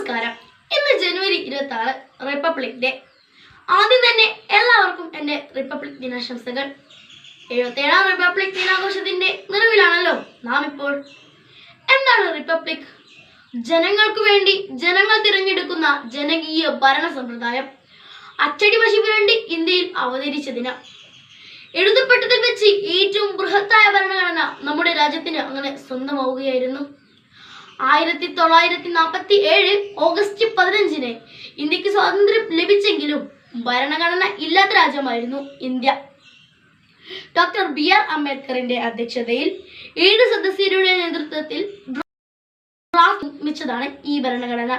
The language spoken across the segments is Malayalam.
നമസ്കാരം. ഇന്ന് ജനുവരി 26 റിപ്പബ്ലിക് ഡേ. ആദ്യം തന്നെ എല്ലാവർക്കും എൻ്റെ റിപ്പബ്ലിക് ദിനാശംസകൾ. 77ാം റിപ്പബ്ലിക് ദിനാഘോഷത്തിന്റെ നിറവിലാണല്ലോ നാം ഇപ്പോൾ. എന്താണ് റിപ്പബ്ലിക്? ജനങ്ങൾക്ക് വേണ്ടി ജനങ്ങൾ തിരഞ്ഞെടുക്കുന്ന ജനകീയ ഭരണ സമ്പ്രദായം. അച്ചടി മഷി പുരണ്ടി ഇന്ത്യയിൽ അവതരിച്ച ദിനം. എഴുതപ്പെട്ടതിൽ വെച്ച് ഏറ്റവും ബൃഹത്തായ ഭരണഘടന നമ്മുടെ രാജ്യത്തിന് അങ്ങനെ സ്വന്തമാവുകയായിരുന്നു. 1947 ഓഗസ്റ്റ് 15 ഇന്ത്യക്ക് സ്വാതന്ത്ര്യം ലഭിച്ചെങ്കിലും ഭരണഘടന ഇല്ലാത്ത രാജ്യമായിരുന്നു ഇന്ത്യ. ഡോക്ടർ BR അംബേദ്കറിന്റെ അധ്യക്ഷതയിൽ 7 സദസ്യരുടെ നേതൃത്വത്തിൽ നിർമ്മിച്ചതാണ് ഈ ഭരണഘടന.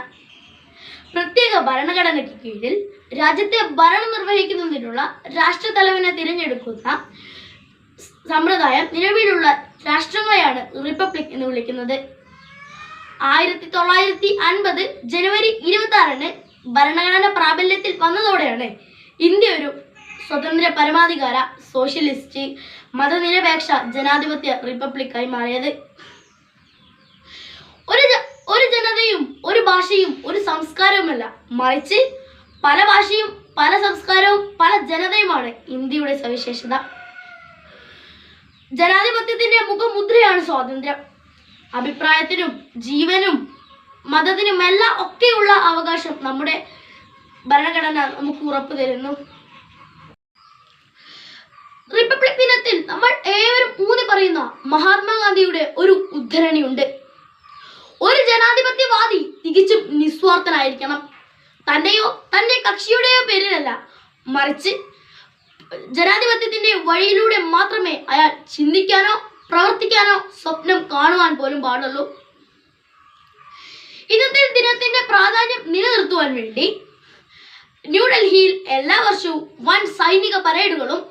പ്രത്യേക ഭരണഘടനയ്ക്ക് കീഴിൽ രാജ്യത്തെ ഭരണം നിർവഹിക്കുന്നതിനുള്ള രാഷ്ട്രതലവനെ തിരഞ്ഞെടുക്കുന്ന സമ്പ്രദായം നിലവിലുള്ള രാഷ്ട്രങ്ങളെയാണ് റിപ്പബ്ലിക് എന്ന് വിളിക്കുന്നത്. 1950 ജനുവരി 26 ഭരണഘടന പ്രാബല്യത്തിൽ വന്നതോടെയാണ് ഇന്ത്യ ഒരു സ്വതന്ത്ര പരമാധികാര സോഷ്യലിസ്റ്റ് മതനിരപേക്ഷ ജനാധിപത്യ റിപ്പബ്ലിക്കായി മാറിയത്. ഒരു ജനതയും ഒരു ഭാഷയും ഒരു സംസ്കാരവുമല്ല, മറിച്ച് പല ഭാഷയും പല സംസ്കാരവും പല ജനതയുമാണ് ഇന്ത്യയുടെ സവിശേഷത. ജനാധിപത്യത്തിന്റെ മുഖമുദ്രയാണ് സ്വാതന്ത്ര്യം. അഭിപ്രായത്തിനും ജീവനും മതത്തിനുമെല്ലാം ഒക്കെയുള്ള അവകാശം നമ്മുടെ ഭരണഘടന നമുക്ക് ഉറപ്പു തരുന്നു. റിപ്പബ്ലിക് ദിനത്തിൽ നമ്മൾ ഏവരും ഊന്നി പറയുന്ന മഹാത്മാഗാന്ധിയുടെ ഒരു ഉദ്ധരണിയുണ്ട്. ഒരു ജനാധിപത്യവാദി തികച്ചും നിസ്വാർത്ഥനായിരിക്കണം. തന്റെയോ തന്റെ കക്ഷിയുടെയോ പേരിലല്ല, മറിച്ച് ജനാധിപത്യത്തിന്റെ വഴിയിലൂടെ മാത്രമേ അയാൾ ചിന്തിക്കാനോ പ്രവർത്തിക്കാനോ സ്വപ്നം കാണുവാൻ പോലും പാടുള്ളൂ. ഇന്നത്തെ ദിനത്തിന്റെ പ്രാധാന്യം നിലനിർത്തുവാൻ വേണ്ടി ന്യൂഡൽഹിയിൽ എല്ലാ വർഷവും വൻ സൈനിക പരേഡുകളും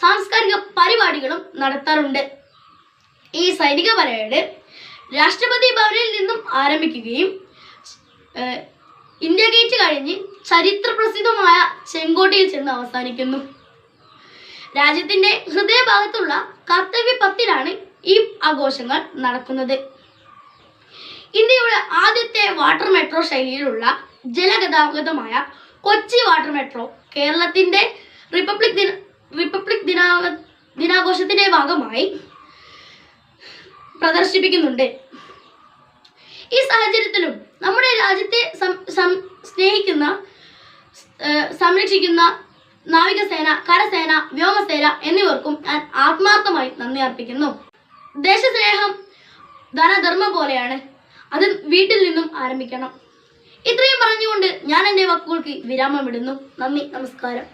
സാംസ്കാരിക പരിപാടികളും നടത്താറുണ്ട്. ഈ സൈനിക പരേഡ് രാഷ്ട്രപതി ഭവനിൽ നിന്നും ആരംഭിക്കുകയും ഇന്ത്യ ഗേറ്റ് കഴിഞ്ഞ് ചരിത്ര പ്രസിദ്ധമായ ചെങ്കോട്ടയിൽ ചെന്ന് അവസാനിക്കുന്നു. രാജ്യത്തിന്റെ ഹൃദയഭാഗത്തുള്ള കർത്തവ്യ പത്തിലാണ് ഈ ആഘോഷങ്ങൾ നടക്കുന്നത്. ഇന്ത്യയുടെ ആദ്യത്തെ വാട്ടർ മെട്രോ ശൈലിയിലുള്ള ജലഗതാഗതമായ കൊച്ചി വാട്ടർ മെട്രോ കേരളത്തിന്റെ റിപ്പബ്ലിക് ദിനാഘോഷത്തിന്റെ ഭാഗമായി പ്രദർശിപ്പിക്കുന്നുണ്ട്. ഈ സാഹചര്യത്തിലും നമ്മുടെ രാജ്യത്തെ സ്നേഹിക്കുന്ന സംരക്ഷിക്കുന്ന നാവികസേന, കരസേന, വ്യോമസേന എന്നിവർക്കും ഞാൻ ആത്മാർത്ഥമായി നന്ദി അർപ്പിക്കുന്നു. ദേശസ്നേഹം ധനധർമ്മം പോലെയാണ്, അത് വീട്ടിൽ നിന്നും ആരംഭിക്കണം. ഇത്രയും പറഞ്ഞുകൊണ്ട് ഞാൻ എൻ്റെ വാക്കുകൾക്ക് വിരാമമിടുന്നു. നന്ദി, നമസ്കാരം.